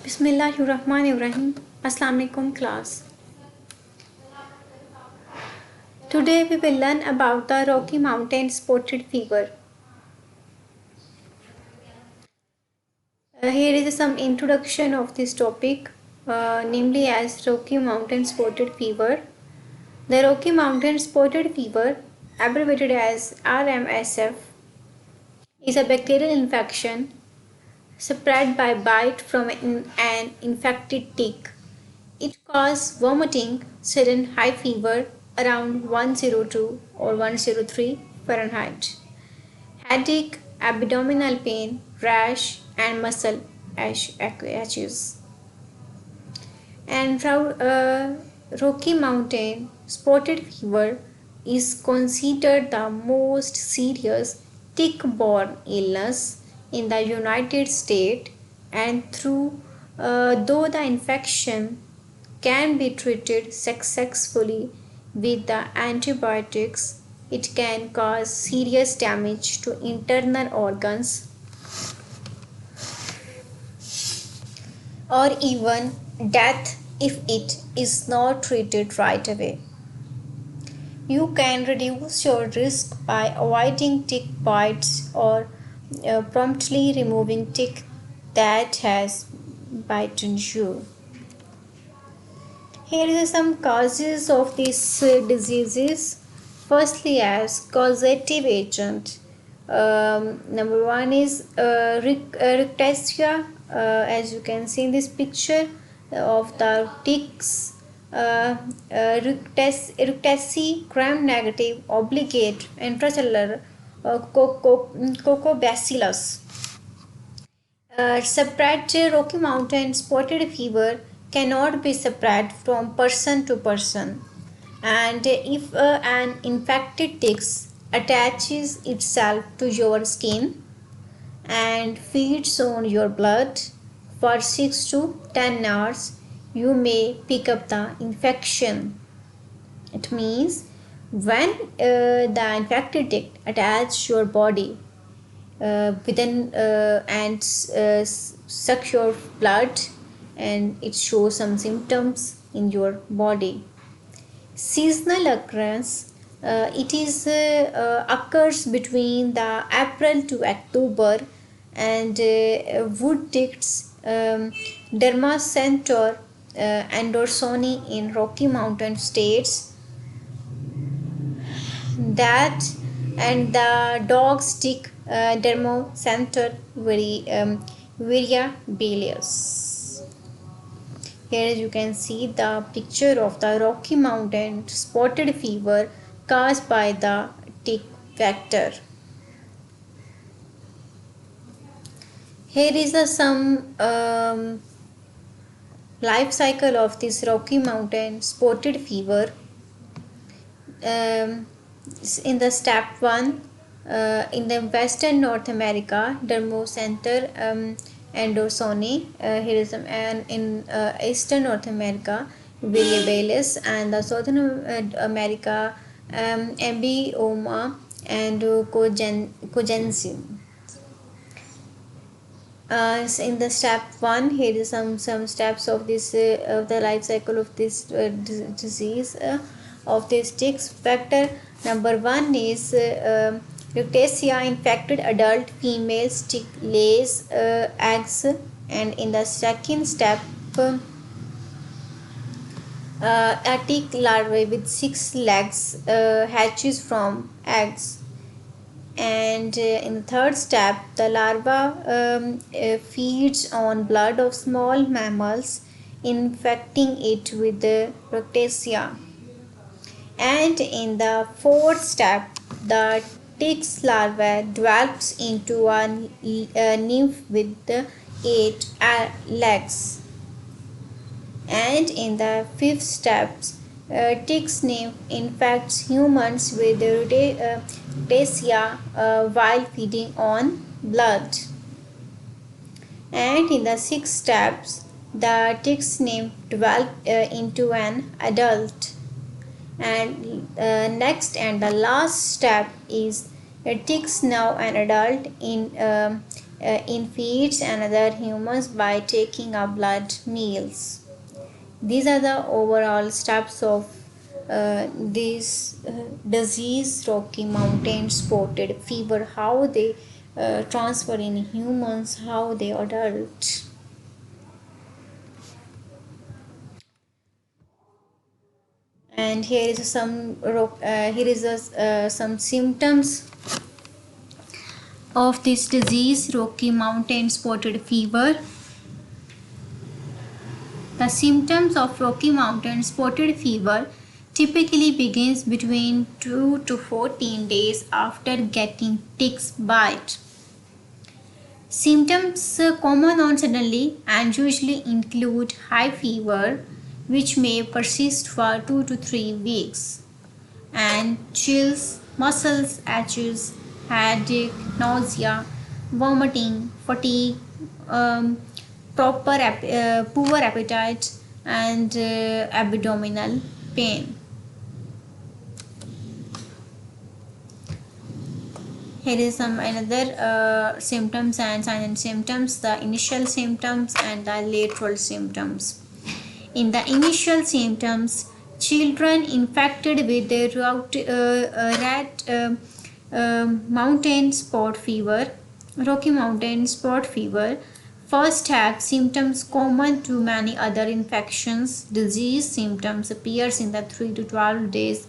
Bismillahirrahmanirrahim. Assalamu alaikum class. Today we will learn about the Rocky Mountain spotted fever. Here is some introduction of this topic, namely as Rocky Mountain spotted fever. The Rocky Mountain spotted fever, abbreviated as RMSF, is a bacterial infection spread by bite from an infected tick. It causes vomiting, sudden high fever around 102 or 103 Fahrenheit, headache, abdominal pain, rash, and muscle aches. And Rocky Mountain spotted fever is considered the most serious tick-borne illness in the United States, and though the infection can be treated successfully with the antibiotics, it can cause serious damage to internal organs or even death if it is not treated right away. You can reduce your risk by avoiding tick bites or promptly removing tick that has bitten you. Here are some causes of these diseases. Firstly, as causative agent, number one is rickettsia. As you can see in this picture of the ticks, rickettsia gram-negative obligate intracellular coccobacillus. Spread Rocky Mountain spotted fever cannot be spread from person to person, and if an infected tick attaches itself to your skin and feeds on your blood for 6 to 10 hours, you may pick up the infection. It means when the infected tick attaches your body within and suck your blood, and it shows some symptoms in your body. Seasonal occurrence, it is occurs between the April to October, and wood ticks, Dermacentor andersoni in Rocky Mountain states, that and the dog tick Dermacentor variabilis. Here you can see the picture of the Rocky Mountain spotted fever caused by the tick vector. Here is some life cycle of this Rocky Mountain spotted fever. In the step 1, in the Western North America, Dermacentor andersoni. Here is in Eastern North America, variabilis, and the Southern America, Ambioma and cogensim. In the step 1, here is some steps of this of the life cycle of this disease of this tick vector. Number 1 is rickettsia infected adult female tick lays eggs, and in the second step a tick larvae with 6 legs hatches from eggs, and in the third step the larva feeds on blood of small mammals, infecting it with the rickettsia, and in the fourth step the tick's larva develops into a nymph with 8 legs, and in the fifth step tick's nymph infects humans with rickettsia while feeding on blood, and in the sixth steps the tick's nymph develops into an adult, and next and the last step is ticks now an adult in in feeds another humans by taking a blood meals. These are the overall steps of this disease, Rocky Mountain spotted fever, how they transfer in humans, how they adult. And here is some symptoms of this disease, Rocky Mountain spotted fever. The symptoms of Rocky Mountain spotted fever typically begins between 2 to 14 days after getting tick's bite. Symptoms common on suddenly and usually include high fever, which may persist for 2 to 3 weeks, and chills, muscles aches, headache, nausea, vomiting, fatigue, um, poor appetite, and abdominal pain. Here is some another symptoms and signs and symptoms, the initial symptoms and the lateral symptoms. In the initial symptoms, children infected with the rat mountain spot fever, Rocky Mountain spot fever, first have symptoms common to many other infections. Disease symptoms appears in the 3 to 12 days,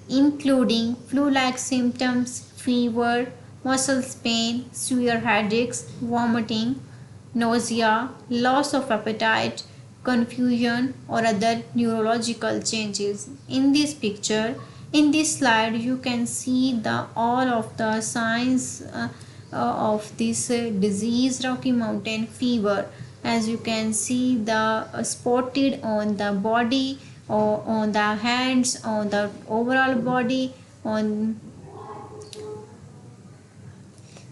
including flu-like symptoms, fever, muscles pain, severe headaches, vomiting, nausea, loss of appetite, confusion, or other neurological changes. In this picture, in this slide, you can see the all of the signs of this disease, Rocky Mountain fever. As you can see, the spotted on the body, or on the hands, on the overall body, on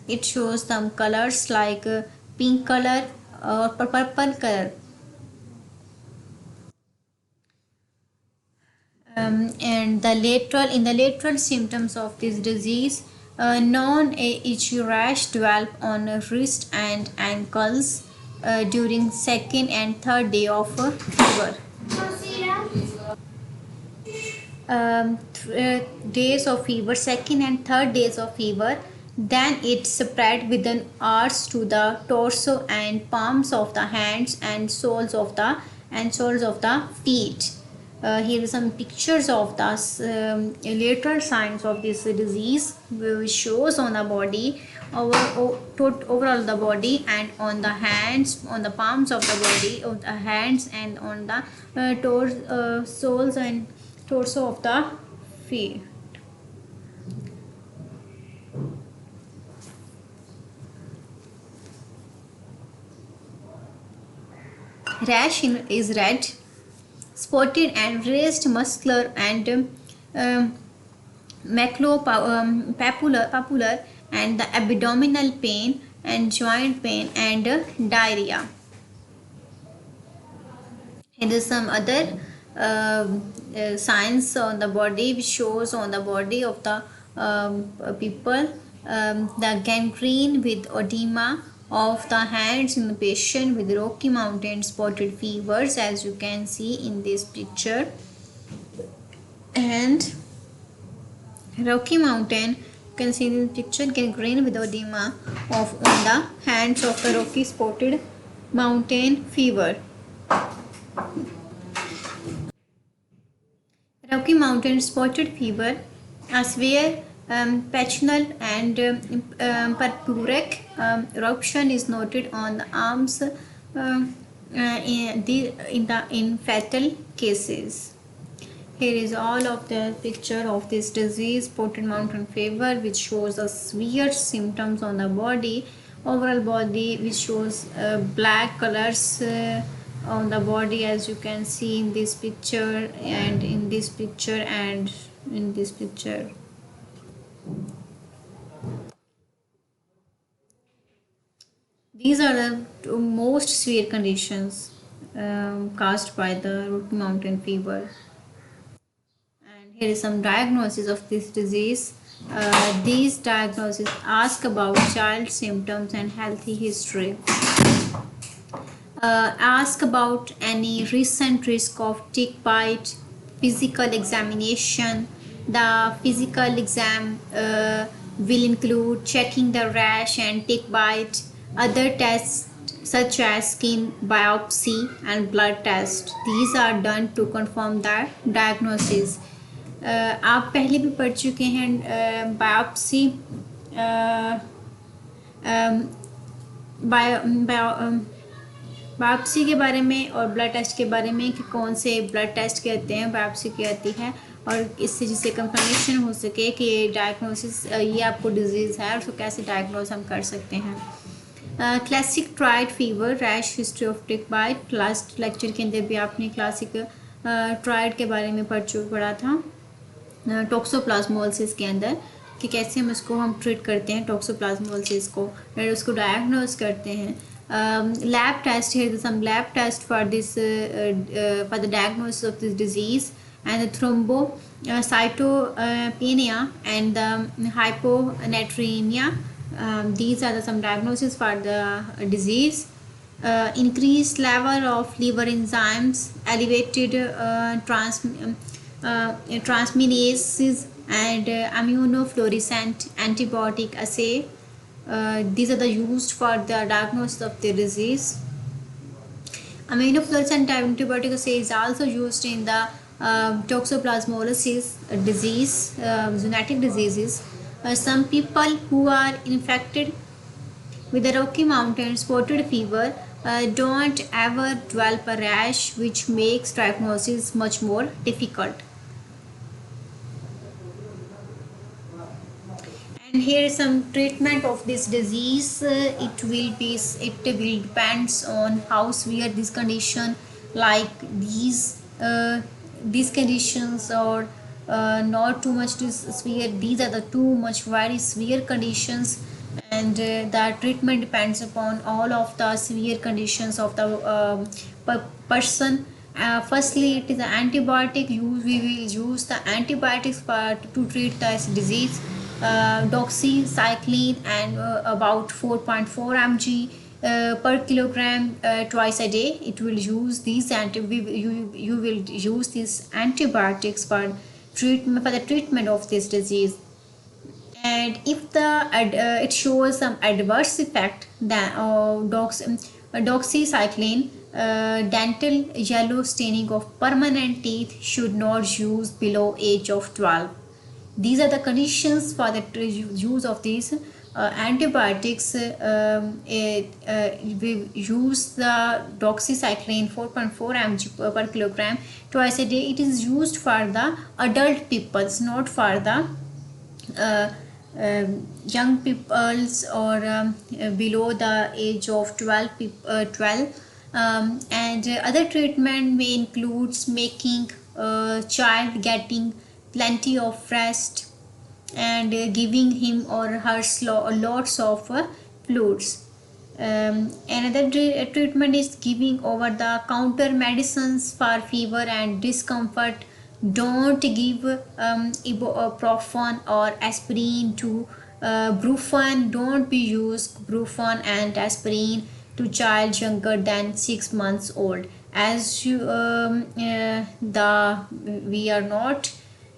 it shows some colors like pink color or purple color. And the lateral in the lateral symptoms of this disease, non-itchy rash develop on wrist and ankles during second and third day of fever. Days of fever, second and third days of fever, then it spread within hours to the torso and palms of the hands and soles of the feet. Here are some pictures of the lateral signs of this disease, which shows on the body, overall the body, and on the hands, on the palms of the body, of the hands, and on the soles and torso of the feet. Rash is red, spotted and raised, muscular and papular, and the abdominal pain and joint pain and diarrhea. Here is some other signs on the body, which shows on the body of the people, the gangrene with edema of the hands in the patient with Rocky Mountain spotted fevers, as you can see in this picture. And Rocky Mountain, you can see in the picture, gangrene with edema of on the hands of the Rocky spotted mountain fever. Rocky Mountain spotted fever, a severe patchnal and purpuric eruption is noted on the arms in fatal cases. Here is all of the picture of this disease, spotted mountain fever, which shows the severe symptoms on the body, overall body, which shows black colors on the body, as you can see in this picture, and in this picture, and in this picture. These are the most severe conditions caused by the Rocky Mountain fever. And here is some diagnosis of this disease. These diagnoses ask about child symptoms and healthy history. Ask about any recent risk of tick bite, physical examination. The physical exam will include checking the rash and tick bite, other tests such as skin biopsy and blood test. These are done to confirm the diagnosis. आप पहले भी पढ़ चुके हैं biopsy biopsy के बारे में और ब्लड टेस्ट के बारे में कि कौन से ब्लड टेस्ट कहते हैं, बायोप्सी कहती है, और इससे जिससे कंफर्मेशन हो सके कि ये डायग्नोसिस ये आपको डिजीज़ है और उसको कैसे डायग्नोज हम कर सकते हैं। Classic triad fever, rash, history of tick bite. Last lecture के अंदर भी आपने क्लासिक ट्राइड के बारे में पढ़ा था टॉक्सोप्लाज्मोसिस के अंदर कि कैसे हम ट्रीट करते हैं टॉक्सोप्लाज्मोसिस को, उसको डायग्नोज करते हैं। Lab test, here is some lab test for this for the diagnosis of this disease, and the thrombocytopenia and the hyponatremia. These are some diagnoses for the disease. Increased level of liver enzymes, elevated transminases, and immunofluorescent antibiotic assay. These are the used for the diagnosis of the disease. Immunofluorescent antibiotic assay is also used in the toxoplasmosis disease, zoonotic diseases. Some people who are infected with the Rocky Mountain spotted fever don't ever develop a rash, which makes diagnosis much more difficult. And here is some treatment of this disease. It will depends on how severe this condition, like these conditions are not too much severe. These are the too much very severe conditions, and the treatment depends upon all of the severe conditions of the person. Firstly, it is an antibiotic use. We will use the antibiotics to treat this disease. Doxycycline and about 4.4 mg per kilogram twice a day. It will use these you will use these antibiotics for the treatment of this disease. And if it shows some adverse effect, then doxycycline, dental yellow staining of permanent teeth, should not use below age of 12. These are the conditions for the use of these antibiotics. We use the doxycycline 4.4 mg per kilogram twice a day. It is used for the adult peoples, not for the young peoples or below the age of 12. And other treatment may includes making child getting plenty of rest and giving him or her lots of fluids. Another treatment is giving over the counter medicines for fever and discomfort. Don't give ibuprofen or aspirin to Brufen. Don't be used Brufen and aspirin to child younger than 6 months old, as we are not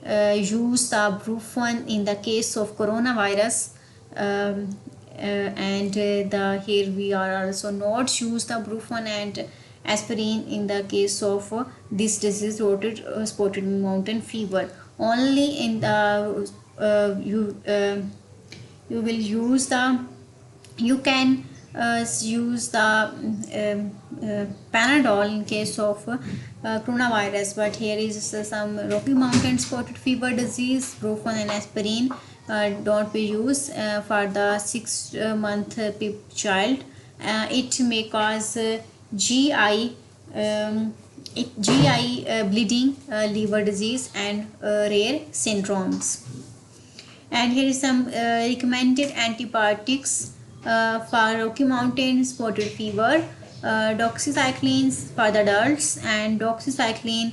use the Brufen in the case of coronavirus, and here we are also not use the Brufen and aspirin in the case of this disease, spotted mountain fever. Only in the you will use the you can use the Panadol in case of coronavirus, but here is some Rocky Mountain spotted fever disease. Brufen and aspirin don't be used for the 6-month child. It may cause GI bleeding, liver disease, and rare syndromes. And here is some recommended antibiotics for Rocky Mountain spotted fever. Doxycycline for the adults, and doxycycline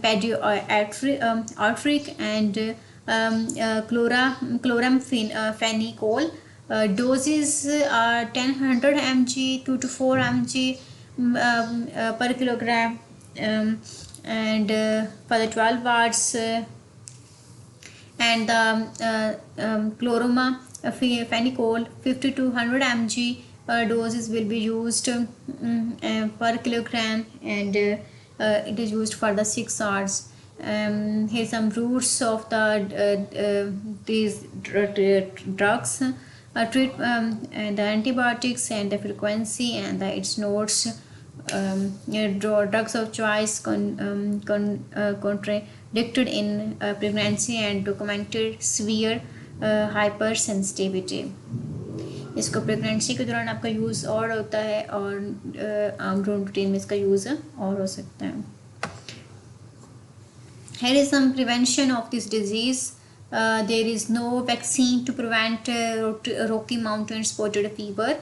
pediatric, and chloramphenicol. Doses are 10 mg 2 to 4 mg per kilogram, and for the 12 watts, and the chloroma phenicol 50 to 100 mg doses will be used per kilogram, and it is used for the 6 hours. Here's some roots of these drugs, treat and the antibiotics and the frequency and its nodes. Drugs of choice contradicted in pregnancy and documented severe hypersensitivity. इसको pregnancy के दौरान आपका use और होता है, और आम routine में इसका यूज़ और हो सकता है. Here is some prevention of this disease. There is no vaccine to prevent Rocky Mountain spotted fever,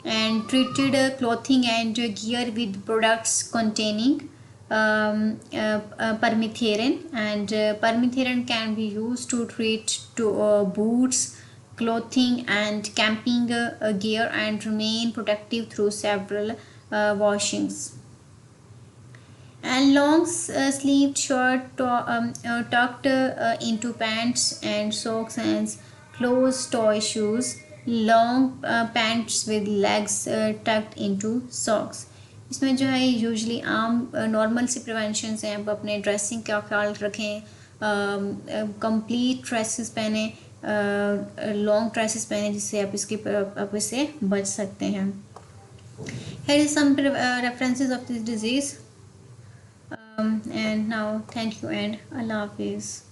and treated clothing and gear with products containing permethrin, and permethrin can be used to treat boots, clothing and camping gear, and remain protective through several washings. And long sleeved shirt tucked into pants, and socks and closed toe shoes. Long pants with legs tucked into socks. इसमें जो है usually आम normal सी preventions हैं. आप अपने dressing का ख्याल रखें, कंप्लीट ड्रेसेस पहने, लॉन्ग ड्रेसेस पहने, जिससे आप इससे बच सकते हैं. Here is some references of this disease. And now thank you and Allah Hafiz.